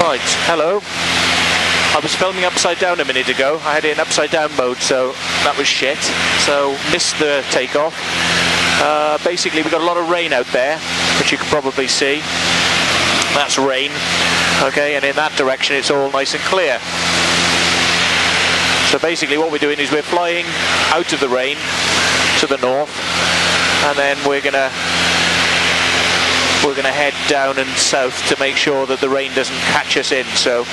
Right, hello. I was filming upside down a minute ago. I had it in upside down mode, so that was shit. So missed the takeoff. Basically, we got a lot of rain out there, which you can probably see. That's rain. Okay, and in that direction, it's all nice and clear. So basically, what we're doing is we're flying out of the rain to the north, and then we're gonna head down and south to make sure that the rain doesn't catch us in. So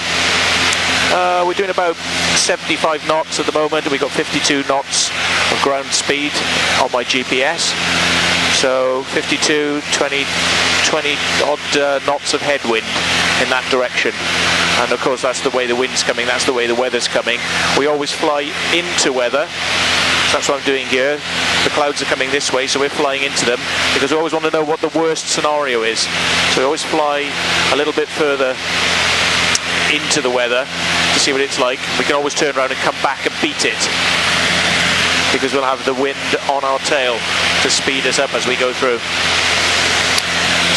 we're doing about 75 knots at the moment, and we've got 52 knots of ground speed on my GPS. So 52, 20 odd knots of headwind in that direction. And of course that's the way the wind's coming, that's the way the weather's coming. We always fly into weather. That's what I'm doing here. The clouds are coming this way, so we're flying into them because we always want to know what the worst scenario is. So we always fly a little bit further into the weather to see what it's like. We can always turn around and come back and beat it because we'll have the wind on our tail to speed us up as we go through.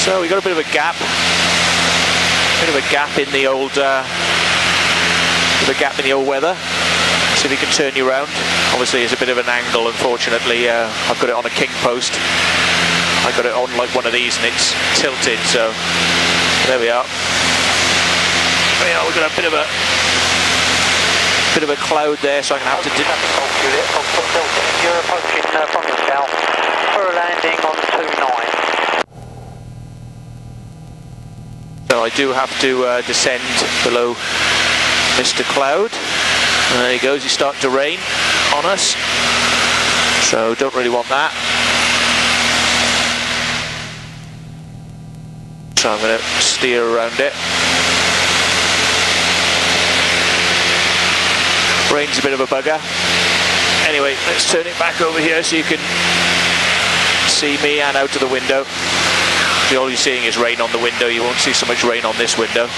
So we've got a bit of a gap. In the old weather. See if we can turn you around. Obviously it's a bit of an angle, unfortunately. I've got it on a king post. I got it on like one of these and it's tilted, so there we are. Yeah, we've got a bit of a cloud there, so I'm going to have to You're approaching from the south for a landing on 29. So I do have to descend below Mr. Cloud. There he goes, he's starting to rain on us. So don't really want that. So I'm going to steer around it. Rain's a bit of a bugger. Anyway, let's turn it back over here so you can see me and out of the window. All you're seeing is rain on the window. You won't see so much rain on this window.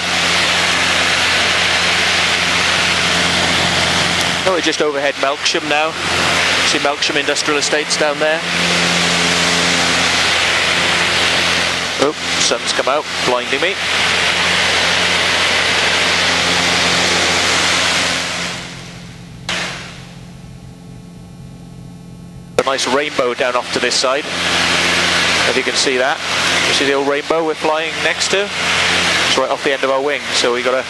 Oh, we're just overhead Melksham now. See Melksham Industrial Estates down there. Oh, sun's come out, blinding me. A nice rainbow down off to this side, if you can see that. You see the old rainbow we're flying next to? It's right off the end of our wing, so we got a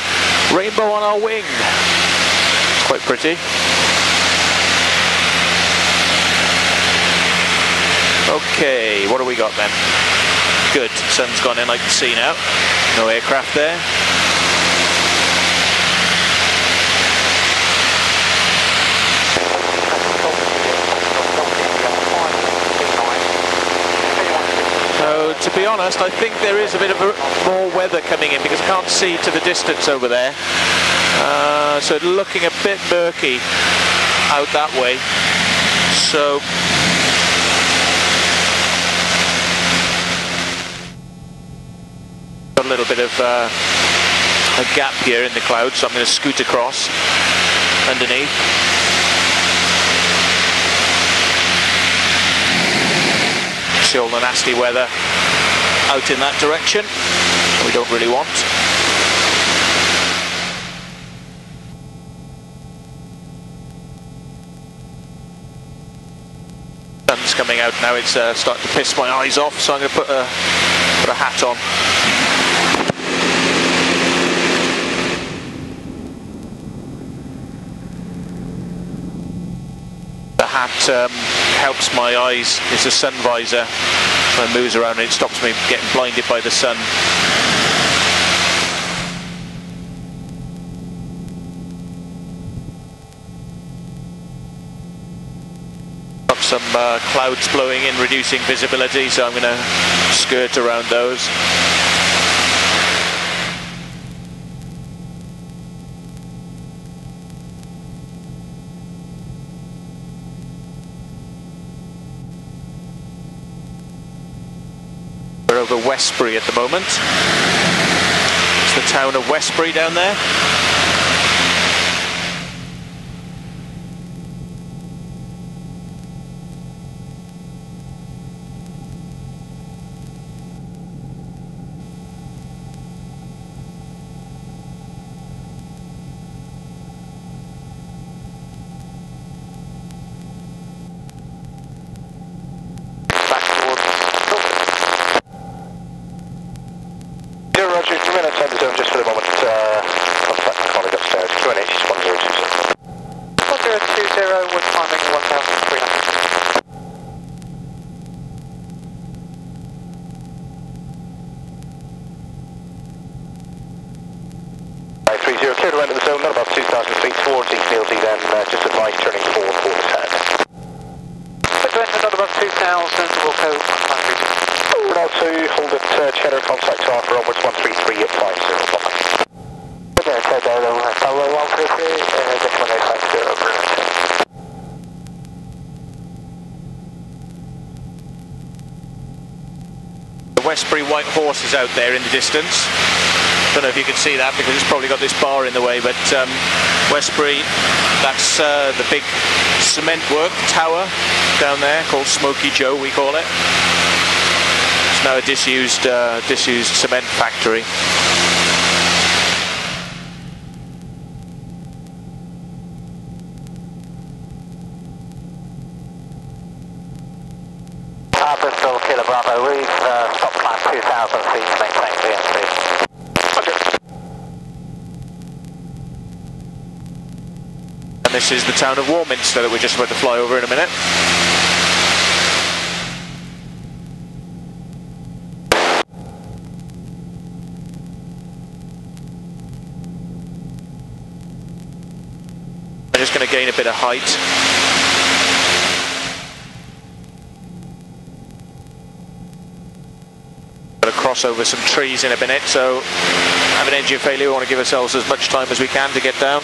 rainbow on our wing. It's quite pretty. Okay, what do we got then? Good, sun's gone in, I can see now. No aircraft there. So, to be honest, I think there is a bit of more weather coming in because I can't see to the distance over there. So it's looking a bit murky out that way. So got a little bit of a gap here in the clouds, so I'm going to scoot across underneath. See all the nasty weather out in that direction, we don't really want. Sun's coming out now, it's starting to piss my eyes off, so I'm going to put a hat on. The hat helps my eyes. It's a sun visor, so it moves around and it stops me getting blinded by the sun. Got some clouds blowing in, reducing visibility, so I'm going to skirt around those. We're over Westbury at the moment. It's the town of Westbury down there. around the zone just for the moment. Contact my colleague upstairs. QNH 1020. 1020, we're climbing 1,300. Cleared around the zone, not above 2,000 feet towards East Neilsea, then just advise turning for port ahead. Not above 2,000, we'll go 100. Now to hold at Cheddar, contact Arthur onwards 133 at 50. Okay, Cheddar, 133, just 1850. The Westbury White Horse is out there in the distance. Don't know if you can see that because it's probably got this bar in the way, but Westbury, that's the big cement work tower down there called Smoky Joe, we call it. It's now a disused cement factory. Bristol, Kilo Bravo, we've stopped climb 2,000 feet to maintain VMC. And this is the town of Warminster that we're just about to fly over in a minute. I'm just going to gain a bit of height. Got to cross over some trees in a minute, so have an engine failure. We want to give ourselves as much time as we can to get down.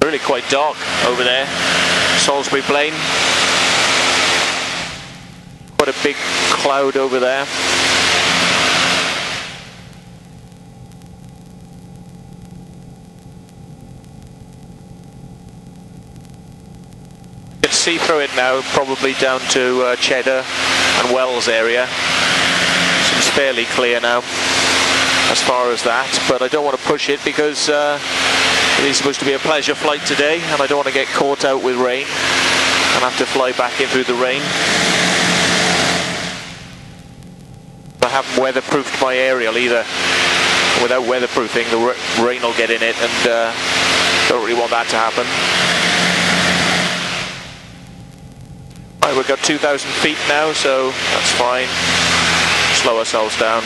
Really quite dark over there, Salisbury Plain. Quite a big cloud over there. You can see through it now, probably down to Cheddar and Wells area. Seems fairly clear now as far as that, but I don't want to push it because it is supposed to be a pleasure flight today, and I don't want to get caught out with rain and have to fly back in through the rain. I haven't weatherproofed my aerial either. Without weatherproofing, the rain will get in it, and don't really want that to happen. Right, we've got 2,000 feet now, so that's fine. Slow ourselves down.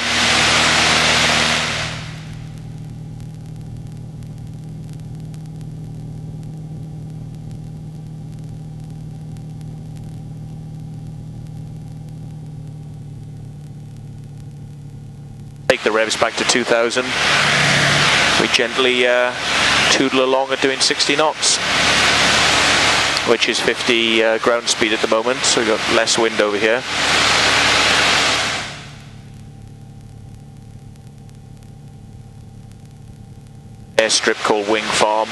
Take the revs back to 2,000. We gently toodle along at doing 60 knots, which is 50 ground speed at the moment, so we've got less wind over here. Airstrip called Wing Farm.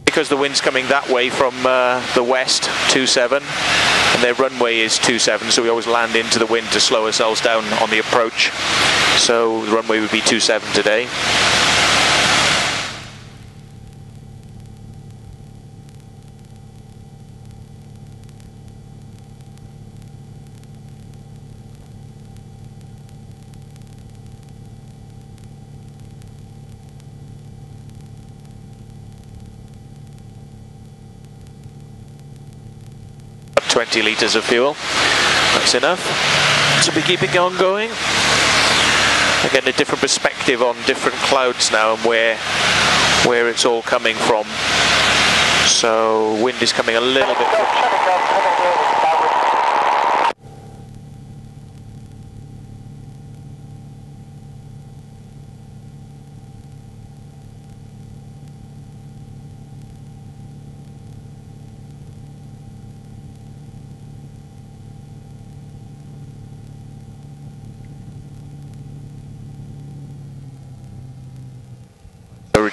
Because the wind's coming that way from the west, 27, and their runway is 27, so we always land into the wind to slow ourselves down on the approach. So the runway would be 27 today. About 20 litres of fuel, that's enough. So we keep it on going. Again, a different perspective on different clouds now and where it's all coming from. So wind is coming a little bit from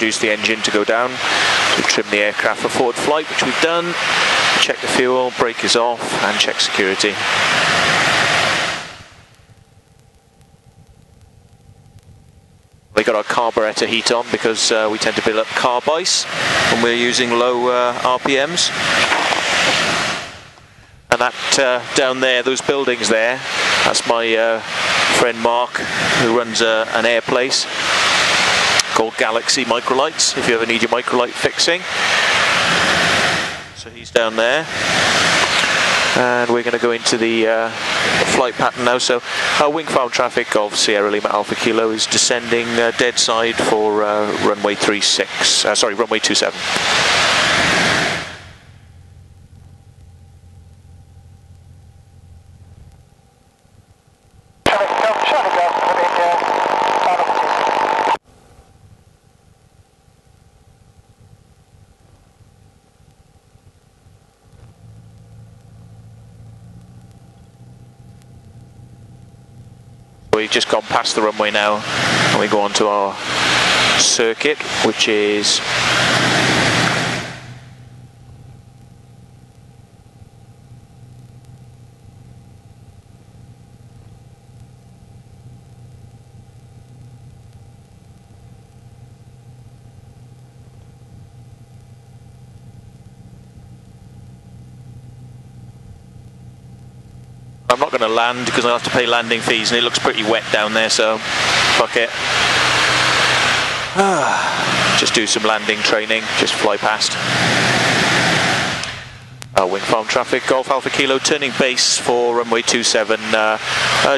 reduce the engine to go down to trim the aircraft for forward flight, which we've done. check the fuel, brake is off, and check security. We got our carburetor heat on because we tend to build up carb ice when we're using low RPMs. And that down there, those buildings there, that's my friend Mark, who runs an air place called Galaxy Microlights, if you ever need your microlight fixing. So he's down there. And we're going to go into the flight pattern now. So our wing farm traffic, Golf Sierra Lima Alpha Kilo, is descending dead side for runway 27. We've just gone past the runway now, and we go on to our circuit, which is I'm not going to land because I'll have to pay landing fees, and it looks pretty wet down there, so fuck it. Just do some landing training, just fly past. Wing farm traffic, Golf Alpha Kilo, turning base for runway 27.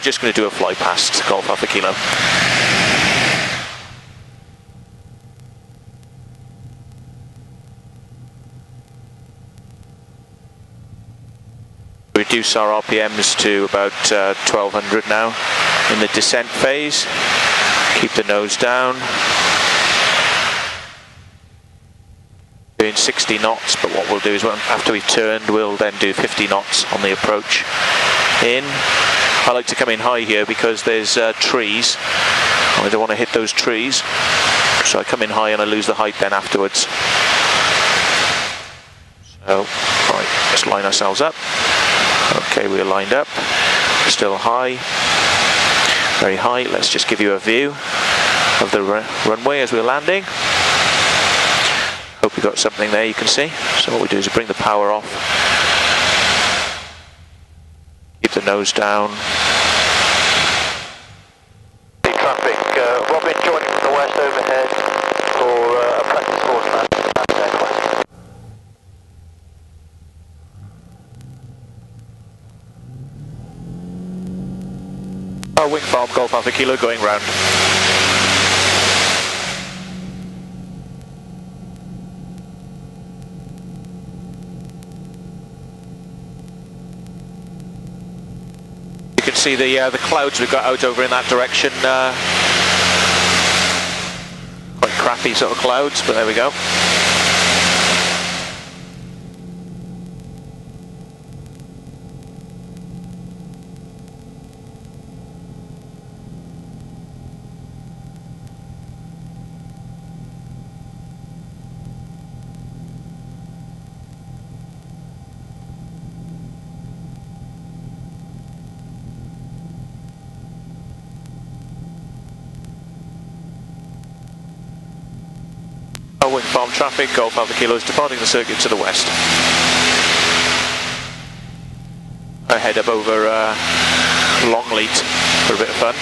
Just going to do a fly past Golf Alpha Kilo. Reduce our RPMs to about 1200 now in the descent phase. Keep the nose down. Doing 60 knots, but what we'll do is after we've turned, we'll then do 50 knots on the approach in. I like to come in high here because there's trees. I don't want to hit those trees, so I come in high and I lose the height then afterwards. So, right, let's line ourselves up. Okay, we're lined up, still high, very high. Let's just give you a view of the runway as we're landing. Hope you got something there you can see. So what we do is bring the power off, keep the nose down. Traffic, Robin joining from the west overhead for a practice course man. Wing farm Golf Alpha Kilo going round. You can see the clouds we've got out over in that direction. Quite crappy sort of clouds, but there we go. Wing farm traffic, Golf Alpha Kilo is departing the circuit to the west. I head up over Longleat for a bit of fun.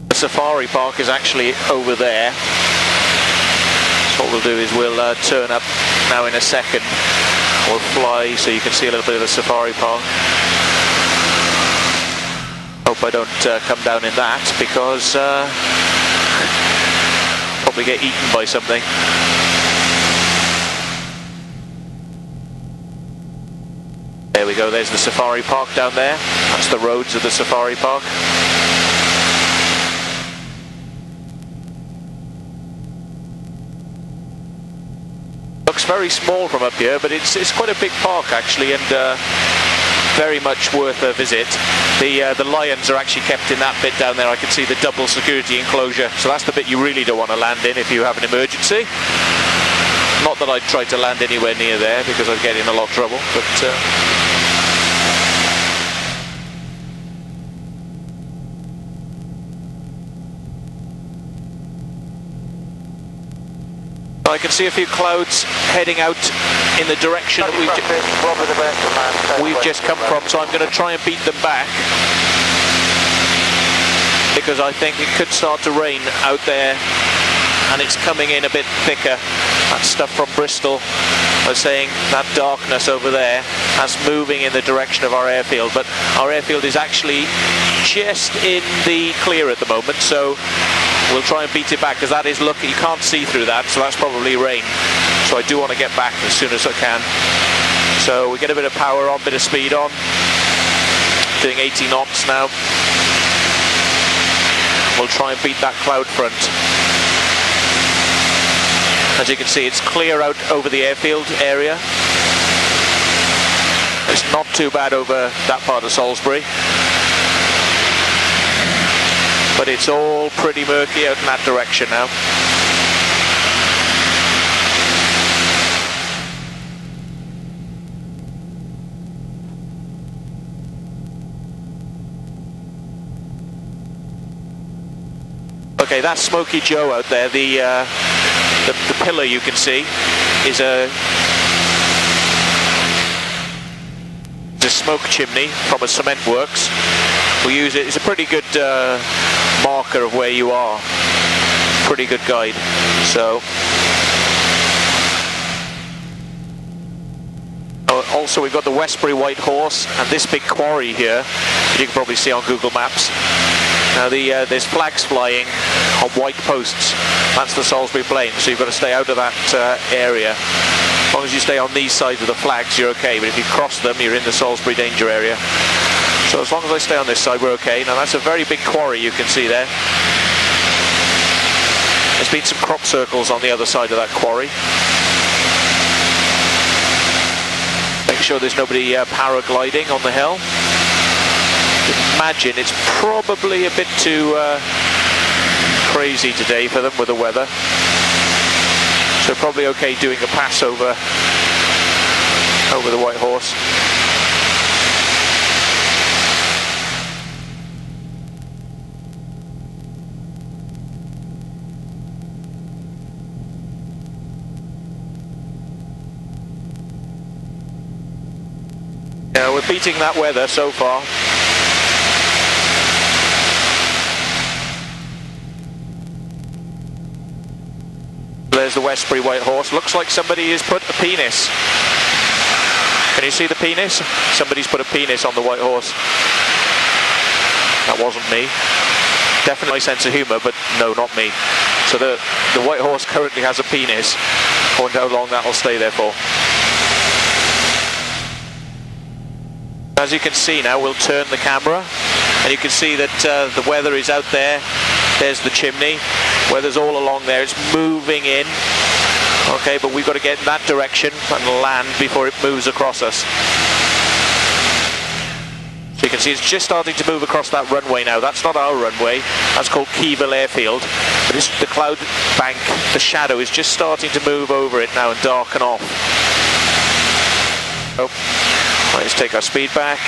The safari park is actually over there. So what we'll do is we'll turn up now in a second. We'll fly so you can see a little bit of the safari park. Hope I don't come down in that because probably get eaten by something. There we go, there's the safari park down there. That's the roads of the safari park. looks very small from up here, but it's quite a big park actually, and very much worth a visit. The lions are actually kept in that bit down there. I can see the double security enclosure, so that's the bit you really don't want to land in if you have an emergency. Not that I'd try to land anywhere near there because I'd get in a lot of trouble, but I can see a few clouds heading out in the direction that we've just come from, so I'm going to try and beat them back, because I think it could start to rain out there, and it's coming in a bit thicker. That stuff from Bristol, I was saying, that darkness over there, that's moving in the direction of our airfield, but our airfield is actually just in the clear at the moment, so we'll try and beat it back, because that is looking, you can't see through that, so that's probably rain. So I do want to get back as soon as I can. So we get a bit of power on, bit of speed on, doing 80 knots now. We'll try and beat that cloud front. As you can see, it's clear out over the airfield area. It's not too bad over that part of Salisbury, but it's all pretty murky out in that direction now. Okay, that's Smoky Joe out there. The pillar you can see is a smoke chimney from a cement works. We use it, it's a pretty good marker of where you are, pretty good guide. So also we've got the Westbury White Horse and this big quarry here that you can probably see on Google Maps. Now there's flags flying on white posts. That's the Salisbury Plain, so you've got to stay out of that area. As long as you stay on these sides of the flags, you're okay, but if you cross them, you're in the Salisbury danger area. So as long as I stay on this side, we're okay. Now that's a very big quarry you can see there. There's been some crop circles on the other side of that quarry. Make sure there's nobody paragliding on the hill. Imagine it's probably a bit too crazy today for them with the weather. So probably okay doing a pass over the White Horse. Yeah, we're beating that weather so far. There's the Westbury White Horse. Looks like somebody has put a penis. Can you see the penis? Somebody's put a penis on the White Horse. That wasn't me. Definitely sense of humour, but no, not me. So the White Horse currently has a penis. I wonder how long that'll stay there for. As you can see now, we'll turn the camera, and you can see that the weather is out there. There's the chimney. Weather's all along there. It's moving in. Okay, but we've got to get in that direction and land before it moves across us. So you can see it's just starting to move across that runway now. That's not our runway. That's called Keyville Airfield. But it's the cloud bank, the shadow is just starting to move over it now and darken off. Oh, let's take our speed back.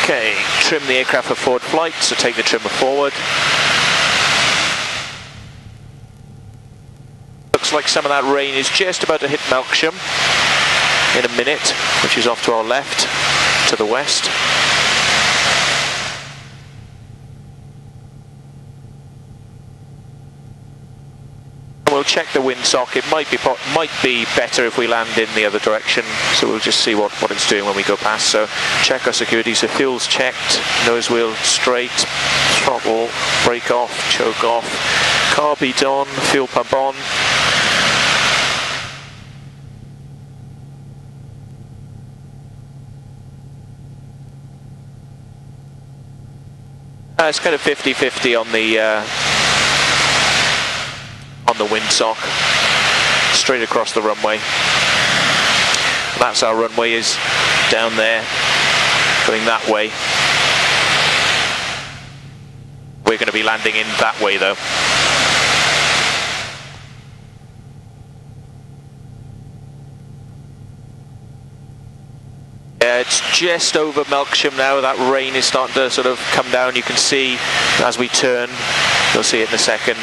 Okay, trim the aircraft for forward flight, so take the trimmer forward. Looks like some of that rain is just about to hit Melksham in a minute, which is off to our left, to the west. We'll check the windsock. It might be better if we land in the other direction, so we'll just see what it's doing when we go past. So check our security. So fuel's checked, nose wheel straight, throttle, brake off, choke off, carb heat on, fuel pump on. It's kind of 50-50 on the windsock. straight across the runway. That's our runway, is down there, going that way. We're going to be landing in that way though. It's just over Melksham now. That rain is starting to sort of come down. You can see as we turn, you'll see it in a second.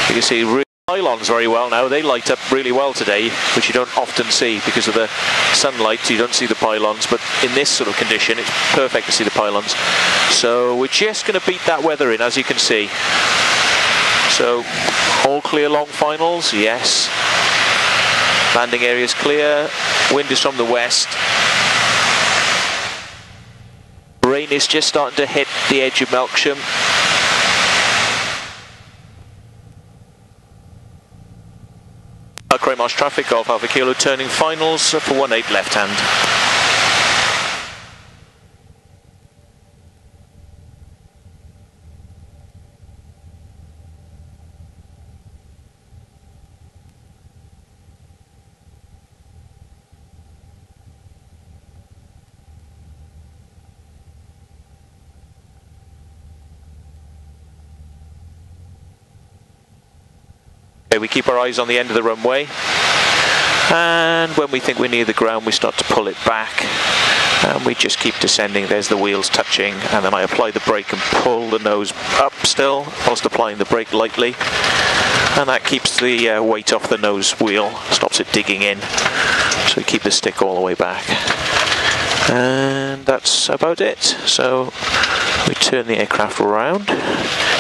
You can see pylons very well now. They light up really well today, which you don't often see because of the sunlight. You don't see the pylons, but in this sort of condition, it's perfect to see the pylons. So we're just going to beat that weather in, as you can see. So all clear long finals, yes. Landing area is clear. Wind is from the west. Rain is just starting to hit the edge of Melksham. Craymarsh traffic, Golf Alpha Kilo turning finals for 18 left hand. We keep our eyes on the end of the runway, and when we think we're near the ground we start to pull it back, and we just keep descending. There's the wheels touching, and then I apply the brake and pull the nose up still whilst applying the brake lightly, and that keeps the weight off the nose wheel, stops it digging in, so we keep the stick all the way back. And that's about it. So we turn the aircraft around,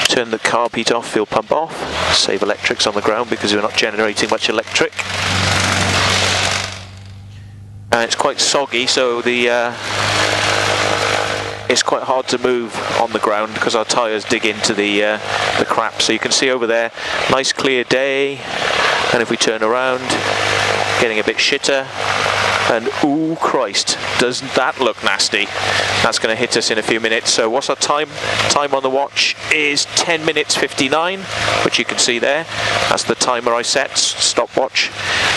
turn the carb heat off, fuel pump off, save electrics on the ground because we're not generating much electric. And it's quite soggy, so it's quite hard to move on the ground because our tyres dig into the crap. So you can see over there, nice clear day, and if we turn around, getting a bit shitter. And ooh Christ, doesn't that look nasty? That's going to hit us in a few minutes. So what's our time? Time on the watch is 10 minutes 59, which you can see there. That's the timer I set, stopwatch.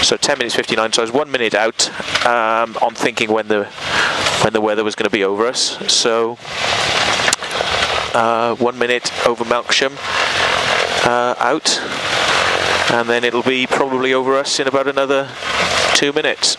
So 10 minutes 59, so I was 1 minute out on thinking when the weather was going to be over us. So 1 minute over Melksham out, and then it'll be probably over us in about another 2 minutes.